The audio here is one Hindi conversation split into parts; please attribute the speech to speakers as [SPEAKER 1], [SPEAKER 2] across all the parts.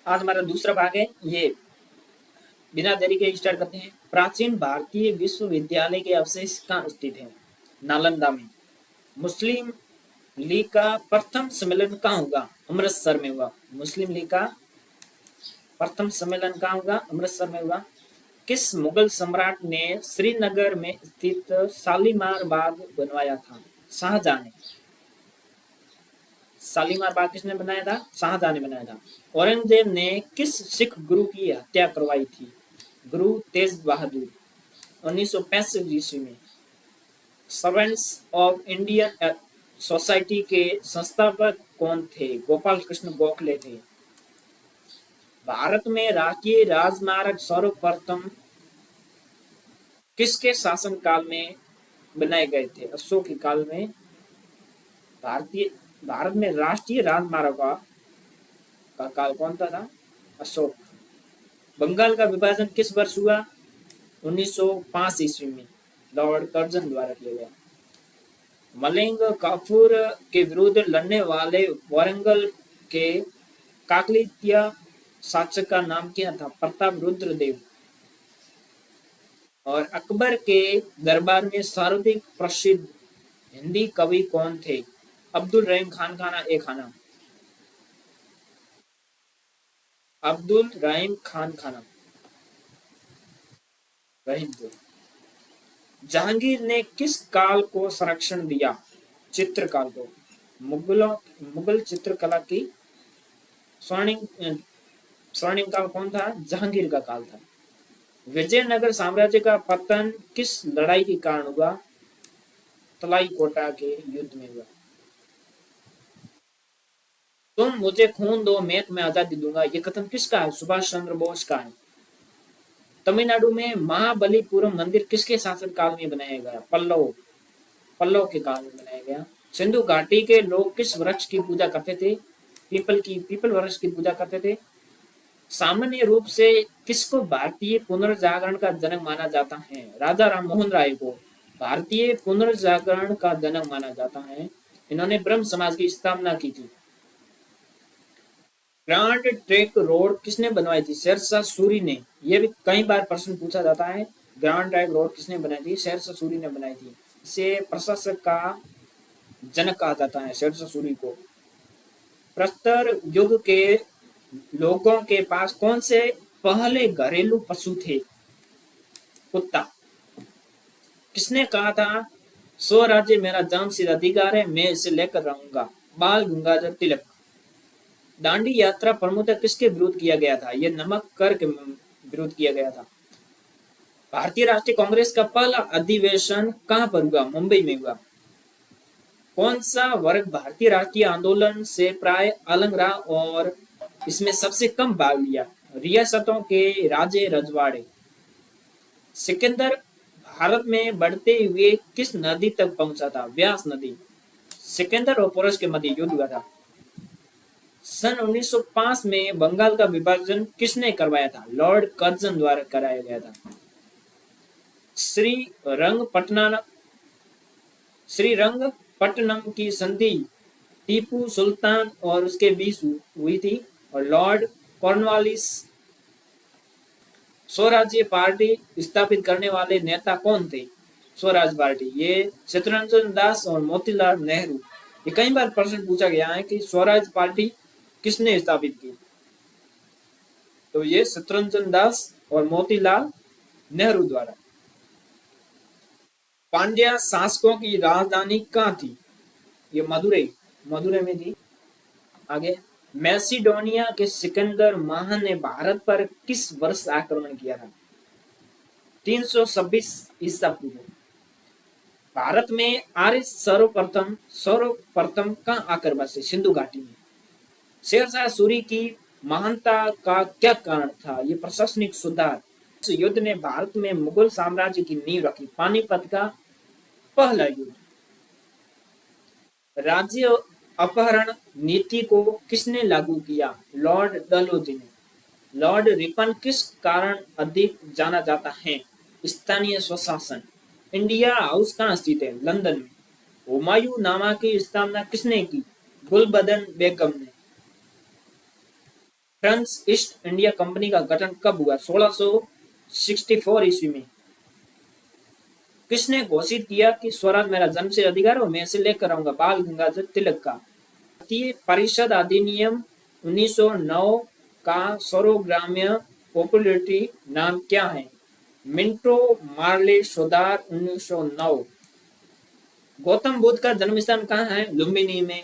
[SPEAKER 1] आज हमारा दूसरा भाग है, ये बिना देरी के स्टार्ट करते हैं। प्राचीन भारतीय विश्वविद्यालय के अवशेष कहाँ स्थित है? नालंदा में। मुस्लिम लीग का प्रथम सम्मेलन कहाँ होगा? अमृतसर में होगा। मुस्लिम लीग का प्रथम सम्मेलन कहाँ होगा? अमृतसर में होगा। किस मुगल सम्राट ने श्रीनगर में स्थित शालीमार बाग बनवाया था? शाहजहां ने। शालीमार बाग किसने बनाया था? शाहजहां ने बनाया था। औरंगजेब ने किस सिख गुरु की हत्या करवाई थी? गुरु तेज बहादुर। 1965 ईस्वी में। सर्वेंट्स ऑफ इंडियन सोसाइटी के संस्थापक कौन थे? गोपाल कृष्ण गोखले थे। भारत में राष्ट्रीय राजमार्ग सर्वप्रथम किसके शासन काल में बनाए गए थे? अशोक के काल में भारत में राष्ट्रीय राजमार्ग का काल कौन सा था? अशोक। बंगाल का विभाजन किस वर्ष हुआ? 1905 ईस्वी में लॉर्ड कर्जन द्वारा किया गया। मलिंग काफूर के विरुद्ध लड़ने वाले वारंगल के काकतीय शासक का नाम क्या था? प्रताप रुद्र देव। और अकबर के दरबार में सर्वाधिक प्रसिद्ध हिंदी कवि कौन थे? अब्दुल रहीम खान खाना ए खाना। अब्दुल रहीम खान खाना। रहीम। जहांगीर ने किस काल को संरक्षण दिया? चित्रकाल को। मुगल चित्रकला की स्वर्णिम काल कौन था? जहांगीर का काल था। विजयनगर साम्राज्य का पतन किस लड़ाई के कारण हुआ? तलाई कोटा के युद्ध में हुआ। तुम मुझे खून दो मैं तुम्हें आजादी दूंगा, ये कथन किसका है? सुभाष चंद्र बोस का है। तमिलनाडु में महाबलीपुरम मंदिर किसके शासन काल में बनाया गया? पल्लव के काल में बनाया गया। सिंधु घाटी के लोग किस वृक्ष की पूजा करते थे? पीपल वृक्ष की पूजा करते थे। सामान्य रूप से किसको भारतीय पुनर्जागरण का जनक माना जाता है? राजा राम मोहन राय को भारतीय पुनर्जागरण का जनक माना जाता है। इन्होंने ब्रह्म समाज की स्थापना की थी। ग्रांड ट्रंक रोड किसने बनवाई थी? शेरशाह सूरी ने। यह भी कई बार प्रश्न पूछा जाता है। ग्रांड ट्रंक रोड किसने बनाई थी? शेरशाह सूरी ने बनाई थी। इसे प्रशासक का जनक कहा जाता है, शेरशाह सूरी को। प्रस्तर युग के लोगों के पास कौन से पहले घरेलू पशु थे? कुत्ता। किसने कहा था स्वराज्य मेरा जन्मसिद्ध अधिकार है, मैं इसे लेकर रहूंगा? बाल गंगाधर तिलक। दांडी यात्रा प्रमुखतः किसके विरुद्ध किया गया था? यह नमक कर के विरुद्ध किया गया था। भारतीय राष्ट्रीय कांग्रेस का पहला अधिवेशन कहां पर हुआ? मुंबई में हुआ। कौन सा वर्ग भारतीय राष्ट्रीय आंदोलन से प्राय अलग रहा और इसमें सबसे कम भाग लिया? रियासतों के राजे रजवाड़े। सिकंदर भारत में बढ़ते हुए किस नदी तक पहुंचा था? व्यास नदी। सिकंदर और पोरस के मध्य युद्ध हुआ था। सन 1905 में बंगाल का विभाजन किसने करवाया था? लॉर्ड कर्जन द्वारा कराया गया था। श्रीरंगपट्टनम की संधि टीपू सुल्तान और उसके बीच हुई थी। और लॉर्ड कॉर्नवालिस स्वराज्य पार्टी स्थापित करने वाले नेता कौन थे? स्वराज पार्टी, ये चित्तरंजन दास और मोतीलाल नेहरू। ये कई बार प्रश्न पूछा गया है कि स्वराज पार्टी किसने स्थापित की? तो ये चित्तरंजन दास और मोतीलाल नेहरू द्वारा। पांड्या शासकों की राजधानी कहाँ थी? ये मदुरै में थी। आगे, मैसिडोनिया के सिकंदर महान ने भारत पर किस वर्ष आक्रमण किया था? 326 ईसा पूर्व। भारत में आर्य सर्वप्रथम कहाँ आकर बसे? सिंधु घाटी में। शेरशाह सूरी की महानता का क्या कारण था? ये प्रशासनिक सुधार। इस युद्ध ने भारत में मुगल साम्राज्य की नींव रखी। पानीपत का पहला युद्ध। राज्य अपहरण नीति को किसने लागू किया? लॉर्ड डलहौजी ने। लॉर्ड रिपन किस कारण अधिक जाना जाता है? स्थानीय स्वशासन। इंडिया हाउस कहाँ स्थित है? लंदन में। हुमायूं नामा की स्थापना किसने की? गुलबदन बेगम ने। ट्रांस ईस्ट इंडिया कंपनी का गठन कब हुआ? 1664 ईस्वी में। किसने घोषित किया कि स्वराज मेरा जन्मसिद्ध अधिकार और मैं इसे लेकर आऊंगा? बाल गंगाधर तिलक का। भारतीय परिषद अधिनियम 1909 का सर्वग्राम्य पॉपुलरिटी नाम क्या है? मिंटो मार्ले सुधार 1909। गौतम बुद्ध का जन्म स्थान कहाँ है? लुम्बिनी में।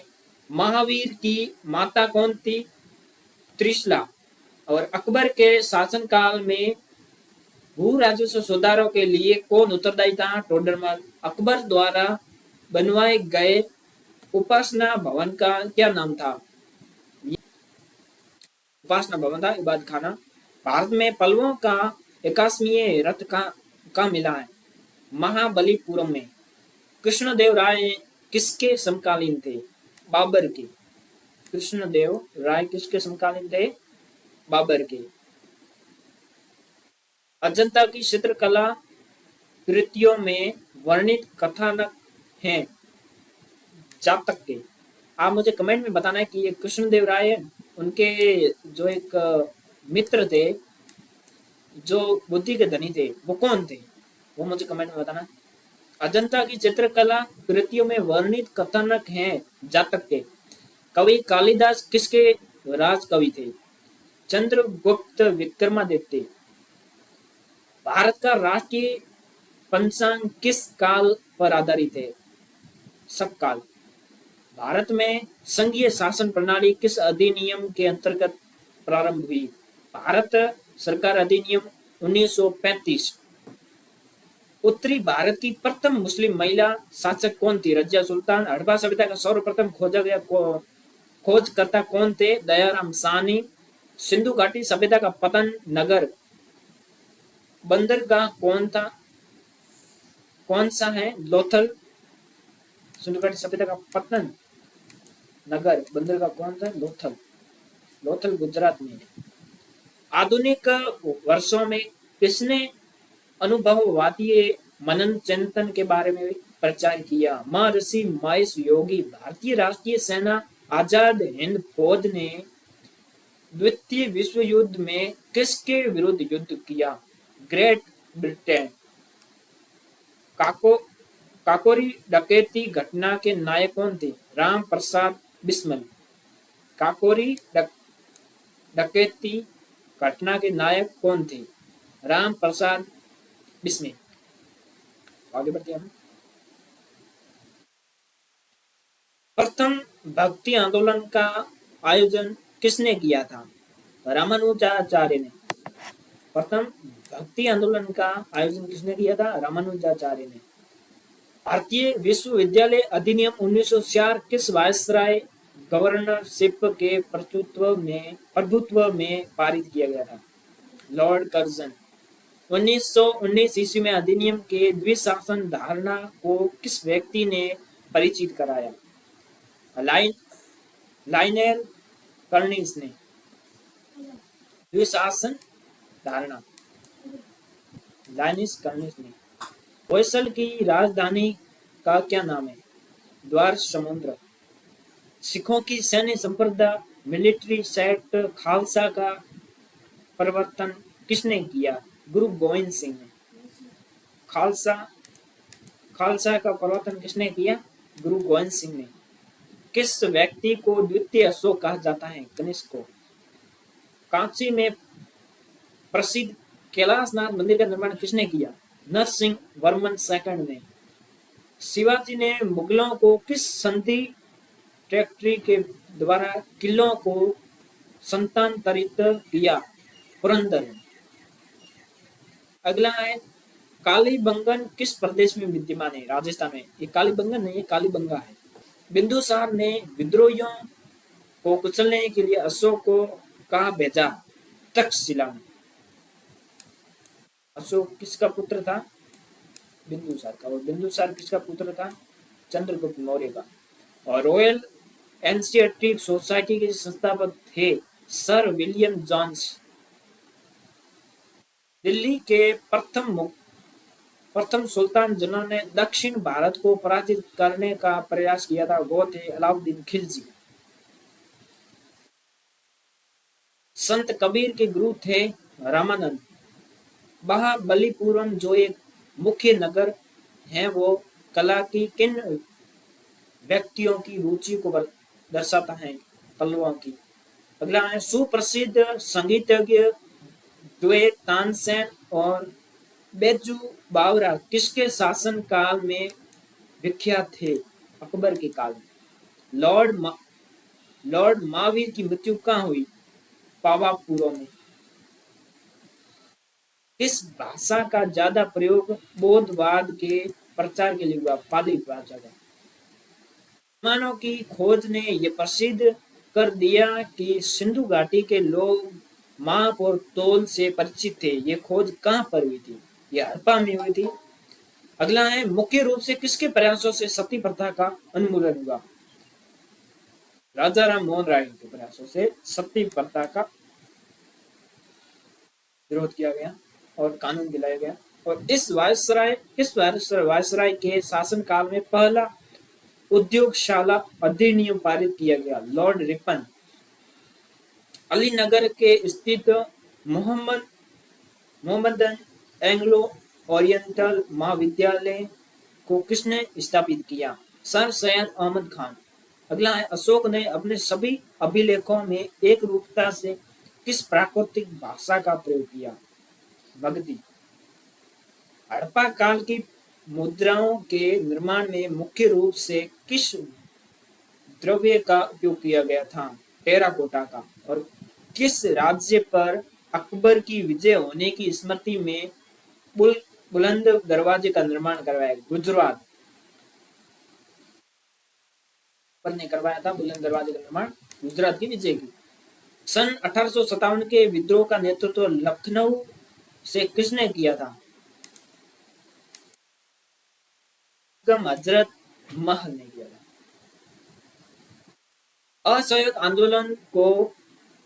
[SPEAKER 1] महावीर की माता कौन थी? त्रिशला। और अकबर के शासनकाल में भू राजस्व सुधारों के लिए कौन उत्तरदायी था? टोडरमल। अकबर द्वारा बनवाए गए उपासना भवन का क्या नाम था? उपासना भवन था इबादत खाना। भारत में पल्लवों का 81वें रथ का मिला है? महाबलीपुरम में। कृष्णदेव राय किसके समकालीन थे? बाबर के। कृष्णदेव राय किसके समकालीन थे? बाबर के। अजंता की चित्रकला कृतियों में वर्णित कथानक हैं जातक के। आप मुझे कमेंट में बताना है कि ये कृष्णदेव राय है, उनके जो एक मित्र थे जो बुद्धि के धनी थे वो कौन थे, वो मुझे कमेंट में बताना। अजंता की चित्रकला कृतियों में वर्णित कथानक हैं जातक के। कवि कालिदास किसके राज कवि थे? चंद्रगुप्त विक्रमादित्य। भारत का राष्ट्रीय पंचांग किस काल पर आधारित है? सबकाल। भारत में संघीय शासन प्रणाली किस अधिनियम के अंतर्गत प्रारंभ हुई? भारत सरकार अधिनियम 1935। उत्तरी भारत की प्रथम मुस्लिम महिला शासक कौन थी? रजिया सुल्तान। हड़प्पा सभ्यता का सर्वप्रथम खोजकर्ता कौन थे? दयाराम साहनी। सिंधु घाटी सभ्यता का पतन नगर बंदरगाह कौन सा है? लोथल। सिंधु घाटी सभ्यता का पतन नगर बंदरगाह कौन सा? लोथल। लोथल गुजरात में। आधुनिक वर्षों में किसने अनुभववादी मनन चिंतन के बारे में प्रचार किया? महर्षि महेश योगी। भारतीय राष्ट्रीय सेना आजाद हिंद फौज ने द्वितीय विश्व युद्ध में किसके विरुद्ध युद्ध किया? Great Britain. काकोरी डकैती घटना के नायक कौन थे? राम प्रसाद बिस्मिल। काकोरी डकैती घटना के नायक कौन थे? राम प्रसाद बिस्मिल। आगे बढ़ते हैं। प्रथम भक्ति आंदोलन का आयोजन किसने किया था? रामानुजाचार्य ने। प्रथम भक्ति आंदोलन का आयोजन किसने किया था? रामानुजाचार्य ने। भारतीय विश्वविद्यालय अधिनियम 1904 किस वायसराय गवर्नरशिप के प्रभुत्व में पारित किया गया था? Lord Curzon. 1919 ईस्वी में अधिनियम के द्विशासन धारणा को किस व्यक्ति ने परिचित कराया? लाइनेल कर्निस ने। द्विशासन धारणा लाइनिस कर्निस ने। होयसल की राजधानी का क्या नाम है? द्वार समुद्र। सिखों की सैन्य संप्रदाय मिलिट्री सेक्ट खालसा का परिवर्तन किसने किया? गुरु गोविंद सिंह ने। खालसा का परिवर्तन किसने किया? गुरु गोविंद सिंह ने। किस व्यक्ति को द्वितीय अशोक कहा जाता है? कनिष्क को। कांची में प्रसिद्ध कैलाशनाथ मंदिर का निर्माण किसने किया? नरसिंह वर्मन सेकंड ने। शिवाजी ने मुगलों को किस संधि ट्रैक्टरी के द्वारा किलों को संतांतरित किया? पुरंदर। अगला है कालीबंगन किस प्रदेश में विद्यमान है? राजस्थान में। ये कालीबंगन नहीं, ये कालीबंगा है। बिंदुसार ने विद्रोहियों को कुचलने के लिए अशोक को कहा भेजा? तक्षशिला में। अशोक किसका पुत्र था? बिंदुसार का। और बिंदुसार किसका पुत्र था? चंद्रगुप्त मौर्य का। और रॉयल एशियाटिक सोसाइटी के संस्थापक थे सर विलियम जोन्स। दिल्ली के प्रथम सुल्तान जिन्होंने दक्षिण भारत को पराजित करने का प्रयास किया था वो थे अलाउद्दीन खिलजी। संत कबीर के गुरु थे रामानंद। महाबलीपुरम जो एक मुख्य नगर है, वो कला की किन व्यक्तियों की रुचि को दर्शाता है? पल्लवों की। अगला है सुप्रसिद्ध संगीतज्ञ द्वैत तानसेन और बैजू बावरा किसके शासन काल में विख्यात थे? अकबर के काल में। लॉर्ड महावीर की मृत्यु कहाँ हुई? पावापुरों में। किस भाषा का ज्यादा प्रयोग बौद्धवाद के प्रचार के लिए हुआ? पाली भाषा का। विमानों की खोज ने यह प्रसिद्ध कर दिया कि सिंधु घाटी के लोग माप और तौल से परिचित थे। ये खोज कहाँ पर हुई थी? यह हड़प्पा में हुई थी। अगला है मुख्य रूप से किसके प्रयासों से सती प्रथा का उन्मूलन हुआ? राजा राम मोहन राय के प्रयासों से सती प्रथा का विरोध किया गया और कानून दिलाया गया। और इस वायसराय के शासन काल में पहला उद्योगशाला अधिनियम पारित किया गया। Lord Ripon. अलीनगर के स्थित मोहम्मदन एंग्लो ओरिएंटल महाविद्यालय को किसने स्थापित किया? सर सैयद अहमद खान। अगला है अशोक ने अपने सभी अभिलेखों में एक रूपता से किस प्राकृतिक भाषा का प्रयोग किया? मगधी। हड़प्पा काल की मुद्राओं के निर्माण में मुख्य रूप से किस द्रव्य का उपयोग किया गया था? टेराकोटा का। और किस राज्य पर अकबर की विजय होने की स्मृति में बुलंद दरवाजे का निर्माण करवाया? गुजरात पर ने करवाया था बुलंद दरवाजे का निर्माण गुजरात की विजय की। सन 1857 के विद्रोह का नेतृत्व लखनऊ से किसने किया था? हजरत महल ने किया था। असहयोग आंदोलन को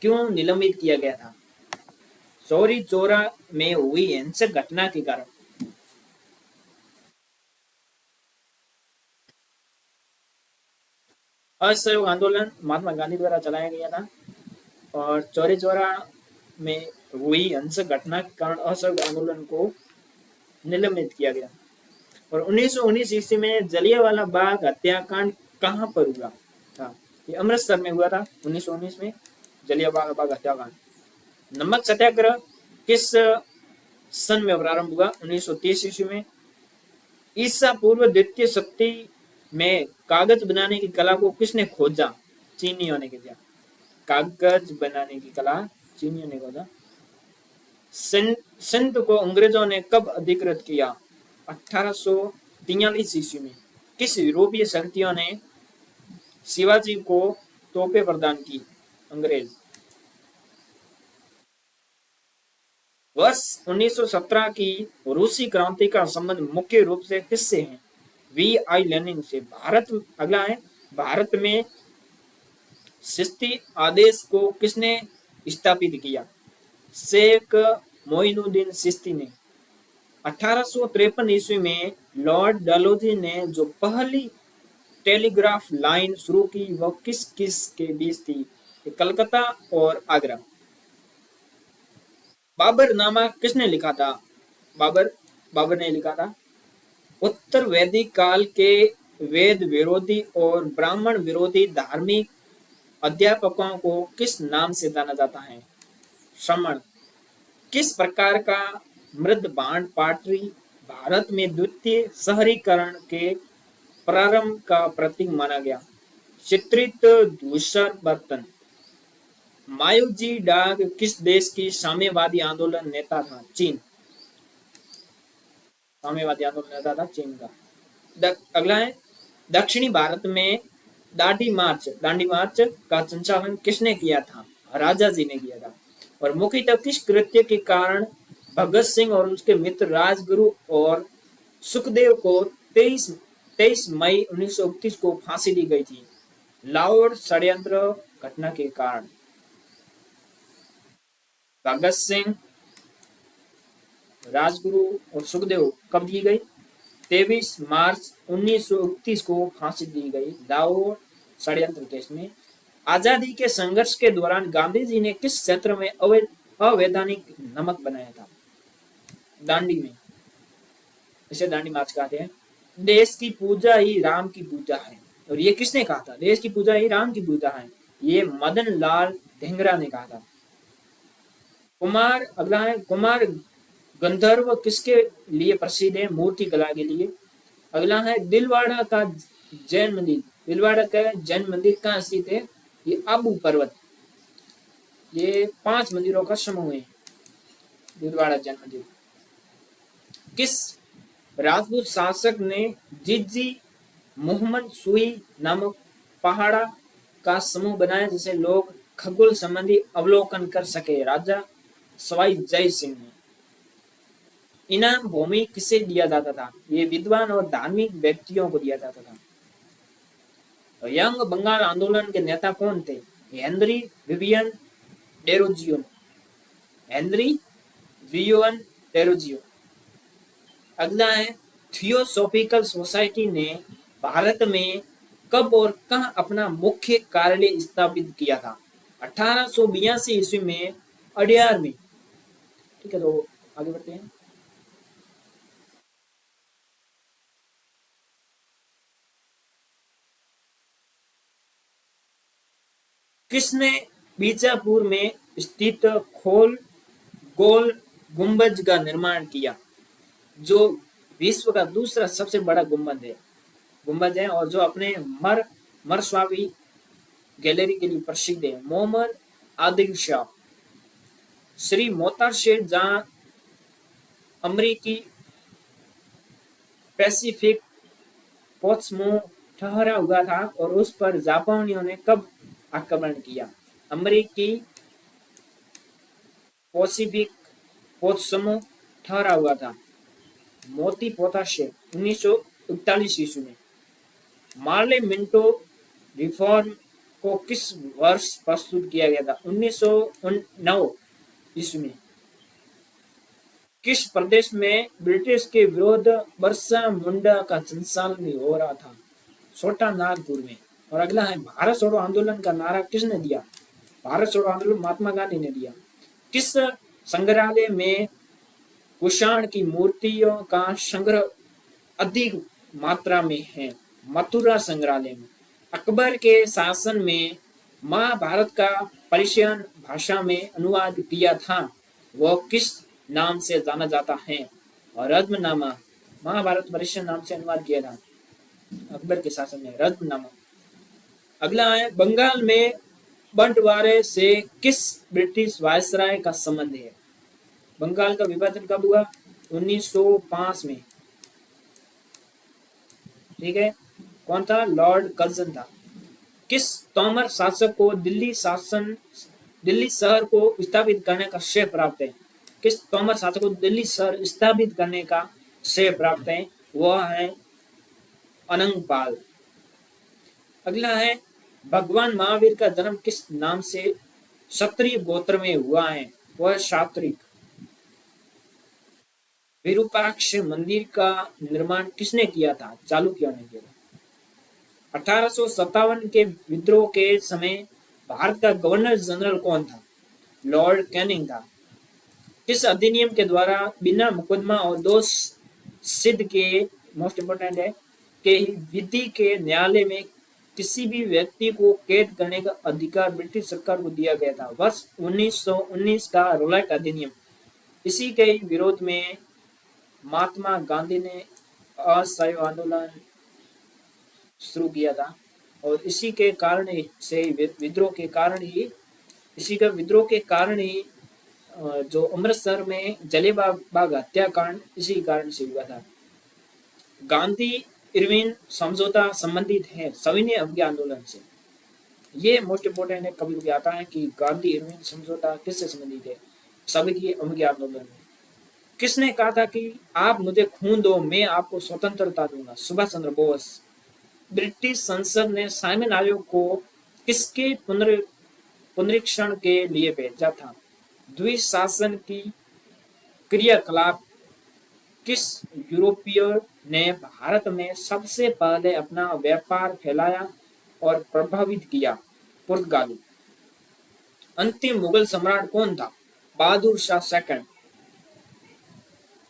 [SPEAKER 1] क्यों निलंबित किया गया था? चौरी चौरा में हुई हिंसक घटना के कारण। असहयोग आंदोलन महात्मा गांधी द्वारा चलाया गया था और चौरी चौरा में हुई हिंसक घटना के कारण असहयोग आंदोलन को निलंबित किया गया। और 1919 ईस्वी में जलियांवाला बाग हत्याकांड कहां पर हुआ था? ये अमृतसर में हुआ था 1919 में जलियांवाला बाग हत्याकांड। नमक सत्याग्रह किस सन में प्रारंभ हुआ? 1930 ईस्वी में। ईसा पूर्व द्वितीय शताब्दी में कागज बनाने की कला को किसने खोजा? चीनियों ने किया। कागज बनाने की कला चीनियों ने खोजा। सिंध को अंग्रेजों ने कब अधिकृत किया? 1843 ईस्वी में। किस यूरोपीय शक्तियों ने शिवाजी को तोपें प्रदान की? अंग्रेज। वर्ष 1917 की रूसी क्रांति का संबंध मुख्य रूप से किससे है? वी आई लेनिन से। अगला है भारत में शिस्ती आदेश को किसने स्थापित किया? शेख मोइनुद्दीन चिश्ती ने। 1853 ईस्वी में लॉर्ड डलहौजी ने जो पहली टेलीग्राफ लाइन शुरू की वह किस किस के बीच थी? कलकत्ता और आगरा। बाबरनामा किसने लिखा था? बाबर ने लिखा था। उत्तर वैदिक काल के वेद विरोधी और ब्राह्मण विरोधी धार्मिक अध्यापकों को किस नाम से जाना जाता है? श्रमण। किस प्रकार का मृद भांड पाटरी भारत में द्वितीय शहरीकरण के प्रारंभ का प्रतीक माना गया? चित्रित धूसर बर्तन। मायूजी डाग किस देश की साम्यवादी आंदोलन नेता था? चीन। साम्यवादी आंदोलन नेता था चीन का। अगला है दक्षिणी भारत में दांडी मार्च का संचालन किसने किया था? राजा जी ने किया था। और मुख्यतः किस कृत्य के कारण भगत सिंह और उसके मित्र राजगुरु और सुखदेव को 23 मई 1931 को फांसी दी गई थी? लाहौर षड्यंत्र घटना के कारण। भगत सिंह, राजगुरु और सुखदेव कब दी गई? 23 मार्च 1931 को फांसी दी गई लाहौर षड्यंत्र केस में। आजादी के संघर्ष के दौरान गांधी जी ने किस क्षेत्र में अवैधानिक नमक बनाया था? दांडी में, इसे दांडी मार्च कहते हैं। देश की पूजा ही राम की पूजा है, और ये किसने कहा था? देश की पूजा ही राम की पूजा है, ये मदन लाल धिंगरा ने कहा था। कुमार, अगला है कुमार गंधर्व किसके लिए प्रसिद्ध है? मूर्ति कला के लिए। अगला है दिलवाड़ा का जैन मंदिर, दिलवाड़ा का जैन मंदिर कहाँ स्थित है? ये आबू पर्वत, ये 5 मंदिरों का समूह है दिलवाड़ा जैन मंदिर। किस राजपूत शासक ने जिज्जी मोहम्मद सुई नामक पहाड़ा का समूह बनाया जिसे लोग खगोल संबंधी अवलोकन कर सके? राजा सवाई जय सिंह ने। इनाम भूमि किसे दिया जाता था? ये विद्वान और धार्मिक व्यक्तियों को दिया जाता था। यंग बंगाल आंदोलन के नेता कौन थे? Henry Vivian Derozio, Henry Vivian Derozio. अगला है थियोसॉफिकल सोसाइटी ने भारत में कब और कहां अपना मुख्य कार्यालय स्थापित किया था? 1882 ईस्वी में अडियार में। ठीक है, तो आगे बढ़ते हैं। किसने बीजापुर में स्थित खोल गोल गुंबज का निर्माण किया, जो विश्व का दूसरा सबसे बड़ा गुंबज है और जो अपने मरस्वावी गैलरी के लिए प्रसिद्ध है? मोहम्मद आदिल शाह। श्री मोहतार शेख जहां अमरीकी पैसिफिक पोर्ट्समूथ ठहरा हुआ था और उस पर जापानियों ने कब आक्रमण किया? अमरीकी पैसिफिक पोर्ट्समूथ ठहरा हुआ था मोती पोता शेख 1941 ईस्वी में। मार्ले मिंटो रिफॉर्म को किस वर्ष प्रस्तुत किया गया था? 1909 ईस्वी में। किस प्रदेश में ब्रिटिश के विरुद्ध बरसा मुंडा का संचालन हो रहा था? छोटा नागपुर में। और अगला है भारत छोड़ो आंदोलन का नारा किसने दिया? भारत छोड़ो आंदोलन महात्मा गांधी ने दिया। किस संग्रहालय में कुषाण की मूर्तियों का संग्रह अधिक मात्रा में है? मथुरा संग्रहालय में। अकबर के शासन में महाभारत का पर्शियन भाषा में अनुवाद किया था, वह किस नाम से जाना जाता है? और रज्मनामा, महाभारत पर्शियन नाम से अनुवाद किया था अकबर के शासन में, रज्मनामा। अगला है बंगाल में बंटवारे से किस ब्रिटिश वायसराय का संबंध है? बंगाल का विभाजन कब हुआ? 1905 में। ठीक है, कौन था? लॉर्ड कर्जन था। किस तोमर शासक को दिल्ली शहर को स्थापित करने का श्रेय प्राप्त है? किस तोमर शासक को दिल्ली शहर स्थापित करने का श्रेय प्राप्त है? वह है अनंगपाल। अगला है भगवान महावीर का जन्म किस नाम से क्षत्रिय गोत्र में हुआ है? वह शात्रिक। विरूपाक्ष मंदिर का निर्माण किसने किया था? चालुक्यों ने किया। 1857 के विद्रोह के समय भारत का गवर्नर जनरल कौन था? लॉर्ड कैनिंग था। किस अधिनियम के द्वारा बिना मुकदमा और दोष सिद्ध के, मोस्ट इंपोर्टेंट है, के विधि के न्यायालय में किसी भी व्यक्ति को कैद करने का अधिकार ब्रिटिश सरकार को दिया गया था? वर्ष 1919 का रोलैट अधिनियम। इसी के विरोध में महात्मा गांधी ने असहयोग आंदोलन शुरू किया था और इसी के कारण से विद्रोह के कारण ही, इसी का विद्रोह के कारण ही जो अमृतसर में जलियांवाला बाग हत्याकांड इसी कारण से हुआ था। गांधी इरविन समझौता संबंधित है सविनय अवज्ञा आंदोलन से। ये मोस्ट इंपोर्टेंट है, कभी कभी आता है कि गांधी इरविन समझौता किससे संबंधित है? सविनय अवज्ञा आंदोलन। किसने कहा था कि आप मुझे खून दो मैं आपको स्वतंत्रता दूंगा? सुभाष चंद्र बोस। ब्रिटिश संसद ने साइमन आयोग को किसके पुनरीक्षण के लिए भेजा था? द्विशासन की क्रियाकलाप। किस यूरोपीय ने भारत में सबसे पहले अपना व्यापार फैलाया और प्रभावित किया? पुर्तगाली। अंतिम मुगल सम्राट कौन था? बहादुर शाह सेकंड।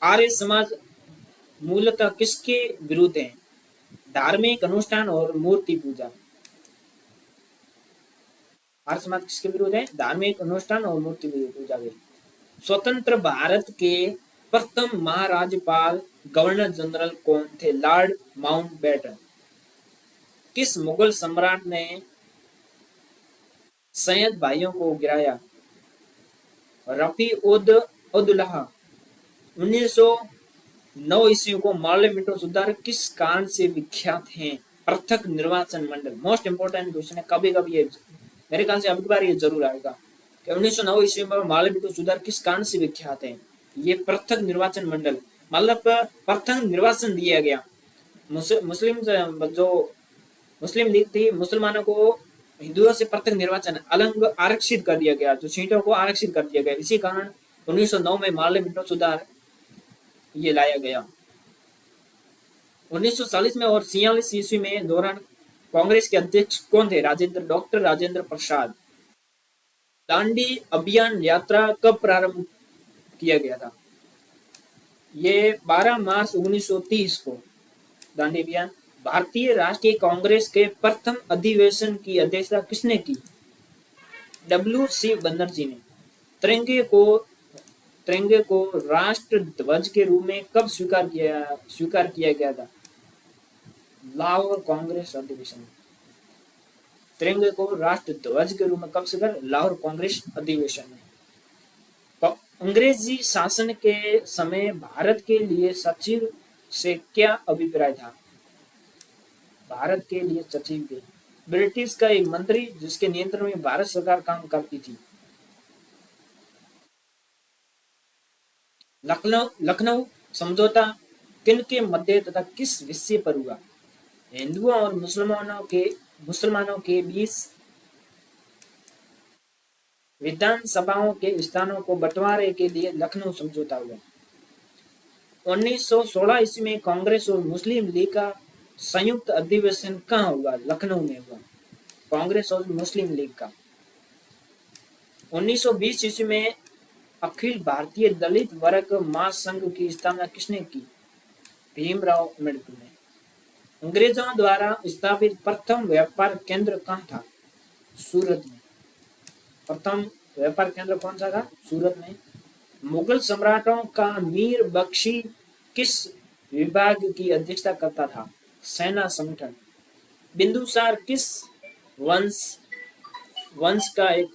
[SPEAKER 1] आर्य समाज मूलतः किसके विरुद्ध है? धार्मिक अनुष्ठान और मूर्ति पूजा। आर्य समाज किसके विरुद्ध है? धार्मिक अनुष्ठान और मूर्ति पूजा के। स्वतंत्र भारत के प्रथम महाराज्यपाल गवर्नर जनरल कौन थे? Lord Mountbatten. किस मुगल सम्राट ने सैयद भाइयों को गिराया? रफी उद उद्दौला। 1909 ईस्वी को पार्लियामेंट सुधार किस कारण से विख्यात हैं? पृथक निर्वाचन मंडल। मोस्ट इंपोर्टेंट क्वेश्चन है, कभी कभी ये मेरे ख्याल से अब बार ये जरूर आएगा कि 1909 ईस्वी में पार्लियामेंट सुधार किस कारण से विख्यात है? ये पृथक निर्वाचन मंडल, मतलब पृथक निर्वाचन दिया गया। मुस्लिम जो मुस्लिम लीग थी, मुसलमानों को हिंदुओं से पृथक निर्वाचन अलग आरक्षित कर दिया गया, जो सीटों को आरक्षित कर दिया गया। इसी कारण 1909 में पार्लियामेंट सुधार ये लाया गया। 1940 में और 46 ईस्वी में दौरान कांग्रेस के अध्यक्ष कौन थे? डॉक्टर राजेंद्र प्रसाद। दांडी अभियान यात्रा कब प्रारंभ किया गया था? ये 12 मार्च 1930 को दांडी अभियान। भारतीय राष्ट्रीय कांग्रेस के प्रथम अधिवेशन की अध्यक्षता किसने की? W.C. बनर्जी ने। तिरंगे को राष्ट्र ध्वज के रूप में कब स्वीकार किया गया था? लाहौर कांग्रेस अधिवेशन। तिरंगे को राष्ट्र ध्वज के रूप में कब स्वीकार? लाहौर कांग्रेस अधिवेशन में। अंग्रेजी शासन के समय भारत के लिए सचिव से क्या अभिप्राय था? भारत के लिए सचिव के ब्रिटिश का एक मंत्री जिसके नियंत्रण में भारत सरकार काम करती थी। लखनऊ समझौता किन के मध्य तथा किस विषय पर हुआ? हिंदुओं और मुसलमानों के बीच विधानसभाओं के स्थानों को बंटवारे के लिए लखनऊ समझौता हुआ। 1916 ईस्वी में कांग्रेस और मुस्लिम लीग का संयुक्त अधिवेशन कहाँ हुआ? लखनऊ में हुआ, कांग्रेस और मुस्लिम लीग का। 1920 ईस्वी में अखिल भारतीय दलित वर्ग महासंघ की स्थापना किसने की? भीमराव अम्बेडकर ने। अंग्रेजों द्वारा स्थापित प्रथम व्यापार केंद्र कहाँ था? सूरत में। प्रथम व्यापार केंद्र कौन सा था? सूरत में। मुगल सम्राटों का मीर बख्शी किस विभाग की अध्यक्षता करता था? सेना संगठन। बिंदुसार किस वंश का एक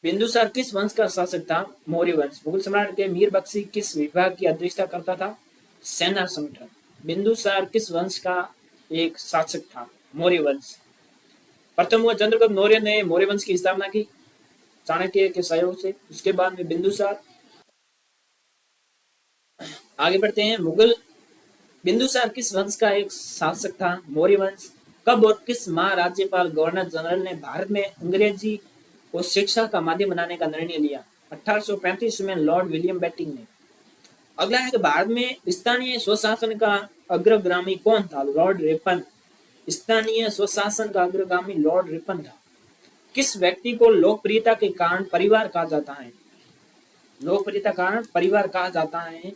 [SPEAKER 1] बिंदुसार किस वंश का शासक था? मौर्य वंश। मुगल सम्राट के मीर बख्शी किस विभाग की अध्यक्षता करता था? सेना संगठन। बिंदुसार किस वंश का एक शासक था? मौर्य वंश। प्रथम हुआ चंद्रगुप्त मौर्य ने मौर्य वंश की स्थापना की चाणक्य के सहयोग से। उसके बाद में बिंदुसार। आगे बढ़ते हैं। बिंदुसार किस वंश का एक शासक था? मौर्य वंश। कब और किस महाराज्यपाल गवर्नर जनरल ने भारत में अंग्रेजी को शिक्षा का माध्यम बनाने का निर्णय लिया? 1835 में लॉर्ड विलियम बेंटिंक ने। अगला है कि भारत में स्थानीय स्वशासन का अग्रगामी कौन था? Lord Ripon. स्थानीय स्वशासन का अग्रगामी लॉर्ड रिपन था। किस व्यक्ति को लोकप्रियता के कारण परिवार कहा जाता है? लोकप्रियता कारण परिवार कहा जाता है?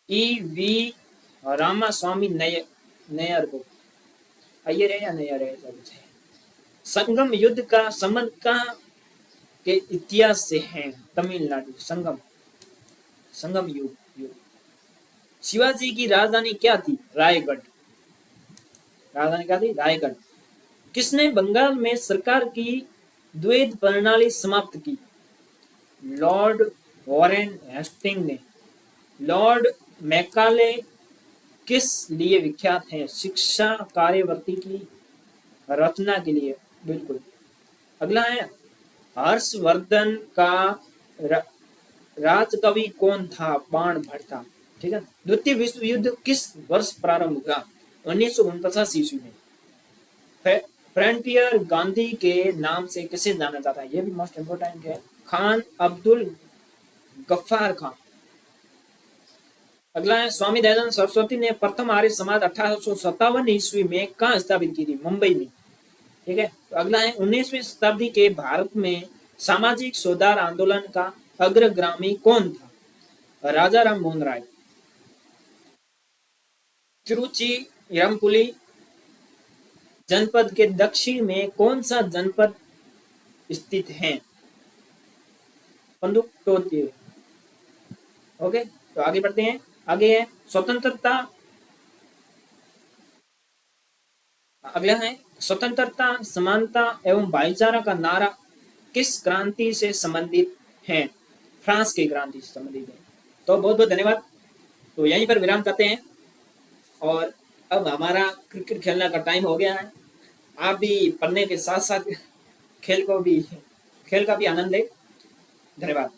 [SPEAKER 1] E.V. रामास्वामी नैयर को। अय्यर है या नैयर है? संगम युद्ध का संबंध कहाँ के इतिहास से है? तमिलनाडु। संगम युद्ध। शिवाजी की राजधानी क्या थी? रायगढ़। राजधानी क्या थी? रायगढ़। किसने बंगाल में सरकार की द्वैध प्रणाली समाप्त की? लॉर्ड वॉरेन हेस्टिंग ने। लॉर्ड मैकाले किस लिए विख्यात है? शिक्षा कार्यवर्ती की रचना के लिए। बिल्कुल। अगला है हर्षवर्धन का राजकवि कौन था? बाणभट्ट। ठीक है। द्वितीय विश्व युद्ध किस वर्ष प्रारंभ हुआ? 1949 ईस्वी में। फ्रंटियर गांधी के नाम से किसे जाना जाता है? यह भी मोस्ट इंपोर्टेंट है। खान अब्दुल गफ्फार खान। अगला है स्वामी दयानंद सरस्वती ने प्रथम आर्य समाज 1857 ईस्वी में कहाँ स्थापित की थी? मुंबई में। ठीक है। तो अगला है 19वीं शताब्दी के भारत में सामाजिक सुधार आंदोलन का अग्रगामी कौन था? राजा राम मोहन राय। तिरुचिरापल्ली जनपद के दक्षिण में कौन सा जनपद स्थित है? पंदुकट्टोती। ओके, तो आगे बढ़ते हैं। आगे है स्वतंत्रता। अगला है स्वतंत्रता, समानता एवं भाईचारा का नारा किस क्रांति से संबंधित है? फ्रांस की क्रांति से संबंधित है। तो बहुत बहुत धन्यवाद। तो यहीं पर विराम करते हैं और अब हमारा क्रिकेट खेलने का टाइम हो गया है। आप भी पढ़ने के साथ साथ खेल का भी आनंद लें। धन्यवाद।